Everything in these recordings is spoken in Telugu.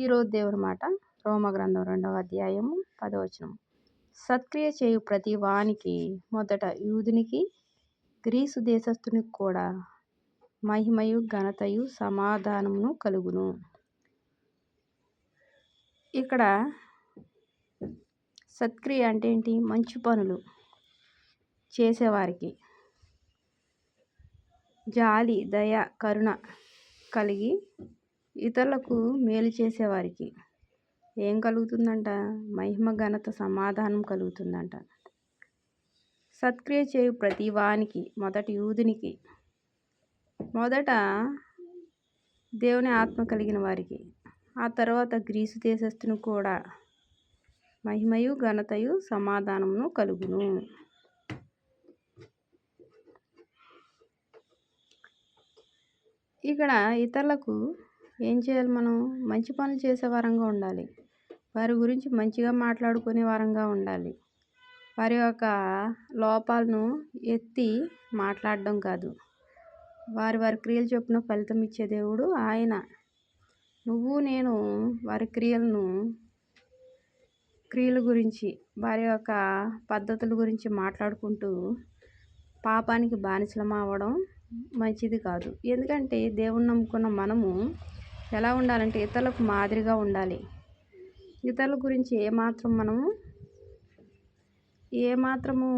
ఈరోజు దేవుని మాట రోమగ్రంథం 2వ అధ్యాయము 10వ వచనం. సత్క్రియ చేయు ప్రతి వానికి మొదట యూదునికి గ్రీసు దేశస్థునికి కూడా మహిమయు ఘనతయు సమాధానమును కలుగును. ఇక్కడ సత్క్రియ అంటే ఏంటి? మంచి పనులు చేసేవారికి, జాలి, దయ, కరుణ కలిగి ఇతరులకు మేలు చేసేవారికి ఏం కలుగుతుందంట? మహిమ, ఘనత, సమాధానం కలుగుతుందంట. సత్క్రియ చేయు ప్రతి వానికి, మొదట యూదునికి, మొదట దేవుని ఆత్మ కలిగిన వారికి, ఆ తర్వాత గ్రీసు దేశస్థుని కూడా మహిమయు ఘనతయు సమాధానమును కలుగును. ఇక్కడ ఇతరులకు ఏం చేయాలి? మనం మంచి పనులు చేసే వారంగా ఉండాలి. వారి గురించి మంచిగా మాట్లాడుకునే వారంగా ఉండాలి. వారి యొక్క లోపాలను ఎత్తి మాట్లాడడం కాదు. వారి క్రియలు చొప్పున ఫలితం ఇచ్చే దేవుడు ఆయన. నువ్వు నేను వారి క్రియల గురించి, వారి యొక్క పద్ధతుల గురించి మాట్లాడుకుంటూ పాపానికి బానిసలం అవ్వడం మంచిది కాదు. ఎందుకంటే దేవుణ్ణి నమ్ముకున్న మనము ఎలా ఉండాలంటే ఇతరులకు మాదిరిగా ఉండాలి. ఇతరుల గురించి ఏమాత్రము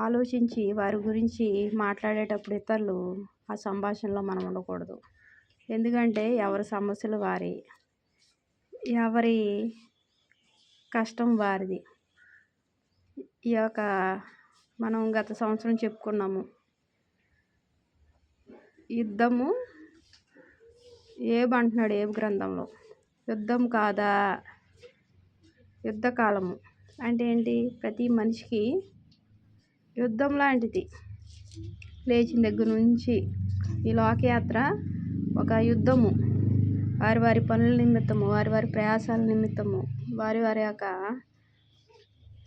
ఆలోచించి వారి గురించి మాట్లాడేటప్పుడు ఇతరులు ఆ సంభాషణలో మనం ఉండకూడదు. ఎందుకంటే ఎవరి సమస్యలు వారి, ఎవరి కష్టం వారిది. ఈ యొక్క మనం గత సంవత్సరం చెప్పుకున్నాము, యుద్ధము ఏబు అంటున్నాడు ఏబు గ్రంథంలో, యుద్ధం కాదా? యుద్ధకాలము అంటే ఏంటి? ప్రతి మనిషికి యుద్ధం లాంటిది. లేచిన దగ్గర నుంచి ఈ లోకయాత్ర ఒక యుద్ధము. వారి పనుల నిమిత్తము, వారి ప్రయాసాల నిమిత్తము, వారి యొక్క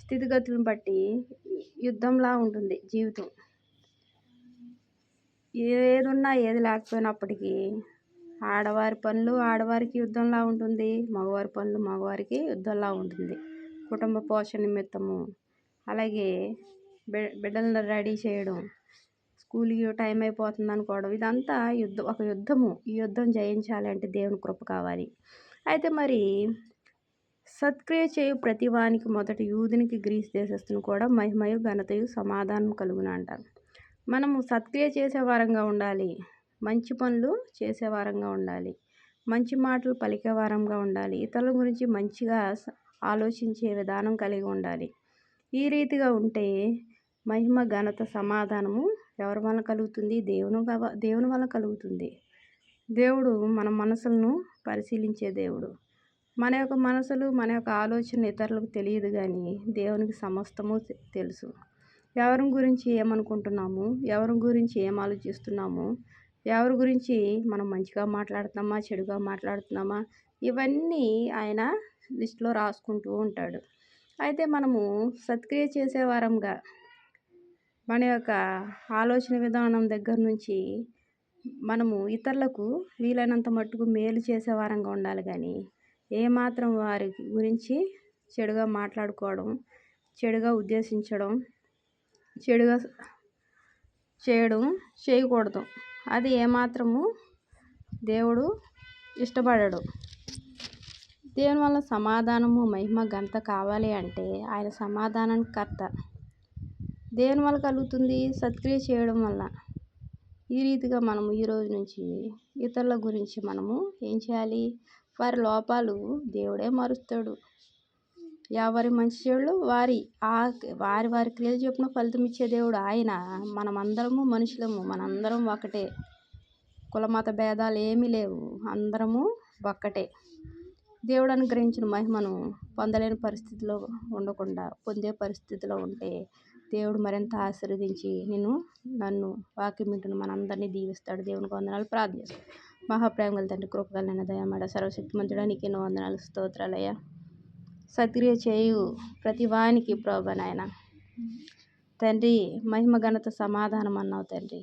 స్థితిగతులను బట్టి యుద్ధంలా ఉంటుంది జీవితం. ఏదున్నా ఏది లేకపోయినప్పటికీ ఆడవారి పనులు ఆడవారికి యుద్ధంలా ఉంటుంది, మగవారి పనులు మగవారికి యుద్ధంలా ఉంటుంది. కుటుంబ పోషణ నిమిత్తము, అలాగే బిడ్డలను రెడీ చేయడం, స్కూల్కి టైం అయిపోతుంది అనుకోవడం, ఇదంతా ఒక యుద్ధము. ఈ యుద్ధం జయించాలి అంటే దేవుని కృప కావాలి. అయితే మరి సత్క్రియ చేయు ప్రతి వానికి, మొదట యూదునికి గ్రీసు దేశస్థుని కూడా మహిమయు ఘనతయు సమాధానం కలుగును అంటారు. మనము సత్క్రియ చేసే వారంగా ఉండాలి, మంచి పనులు చేసే వారంగా ఉండాలి, మంచి మాటలు పలికే వారంగా ఉండాలి, ఇతరుల గురించి మంచిగా ఆలోచించే విధానం కలిగి ఉండాలి. ఈ రీతిగా ఉంటే మహిమ, ఘనత, సమాధానము ఎవరి వలన కలుగుతుంది? దేవుని వలన కలుగుతుంది. దేవుడు మన మనసులను పరిశీలించే దేవుడు. మన యొక్క మనసులు, మన యొక్క ఆలోచన ఇతరులకు తెలియదు, కానీ దేవునికి సమస్తము తెలుసు. ఎవరి గురించి ఏమనుకుంటున్నాము, ఎవరి గురించి ఏం ఆలోచిస్తున్నాము, ఎవరి గురించి మనం మంచిగా మాట్లాడుతున్నామా, చెడుగా మాట్లాడుతున్నామా, ఇవన్నీ ఆయన లిస్టులో రాసుకుంటూ ఉంటాడు. అయితే మనము సత్క్రియ చేసే వారంగా మన యొక్క ఆలోచన విధానం దగ్గర నుంచి మనము ఇతరులకు వీలైనంత మట్టుకు మేలు చేసే వారంగా ఉండాలి. కానీ ఏమాత్రం వారి గురించి చెడుగా మాట్లాడుకోవడం, చెడుగా ఉద్దేశించడం, చెడుగా చేయకూడదు. అది ఏమాత్రము దేవుడు ఇష్టపడడు. దేవుని వల్ల సమాధానము, మహిమ, ఘనత కావాలి అంటే ఆయన సమాధానానికి కర్త. దేవుని వల్ల కలుగుతుంది సత్క్రియ చేయడం వల్ల. ఈ రీతిగా మనము ఈ రోజు నుంచి ఇతరుల గురించి మనము ఏం చేయాలి? వారి లోపాలు దేవుడే మారుస్తాడు. ఎవరి మంచి చెడులు వారి క్రియలు చొప్పున ఫలితం ఇచ్చే దేవుడు ఆయన. మనమందరము మనుషులము, మనందరం ఒకటే. కులమత భేదాలు ఏమీ లేవు, అందరము ఒక్కటే. దేవుడు అనుగ్రహించిన మహిమను పొందలేని పరిస్థితిలో ఉండకుండా పొందే పరిస్థితిలో ఉంటే దేవుడు మరింత ఆశీర్వదించి నన్ను వాక్యం వింటున్న మనందరినీ దీవిస్తాడు. దేవునికి వందనాలు. ప్రార్థన. మహాప్రేమ గల తండ్రి, కృపగల దయమాడ సర్వశక్తిమంతుడా, నీకు ఎన్నో వందనాలు, స్తోత్రాలయ్యా. సత్క్రియ చేయు ప్రతి వానికి ప్రభు నాయన తండ్రి, మహిమ, ఘనత, సమాధానం అన్నావు తండ్రి.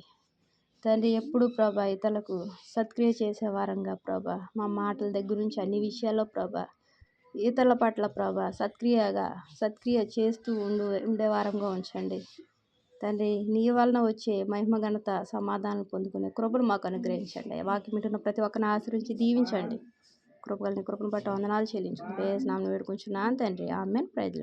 తండ్రి ఎప్పుడు ప్రభా ఇతరులకు సత్క్రియ చేసే వారంగా ప్రభా మా మాటల దగ్గర నుంచి అన్ని విషయాల్లో ప్రభా ఇతరుల పట్ల ప్రభా సత్క్రియ చేస్తూ ఉండే వారంగా ఉంచండి తండ్రి నీ వలన వచ్చే మహిమ ఘనత సమాధానం పొందుకునే కృపను మాకు అనుగ్రహించండి వాక్యం వింటున్న ప్రతి ఒక్కరిని ఆశ్రయించి దీవించండి కృపను బట్టి వందనాలు చెల్లించుకుంటే నామం వేడుకుంటున్నాను తండ్రి ఆమేన్. ప్రైజ్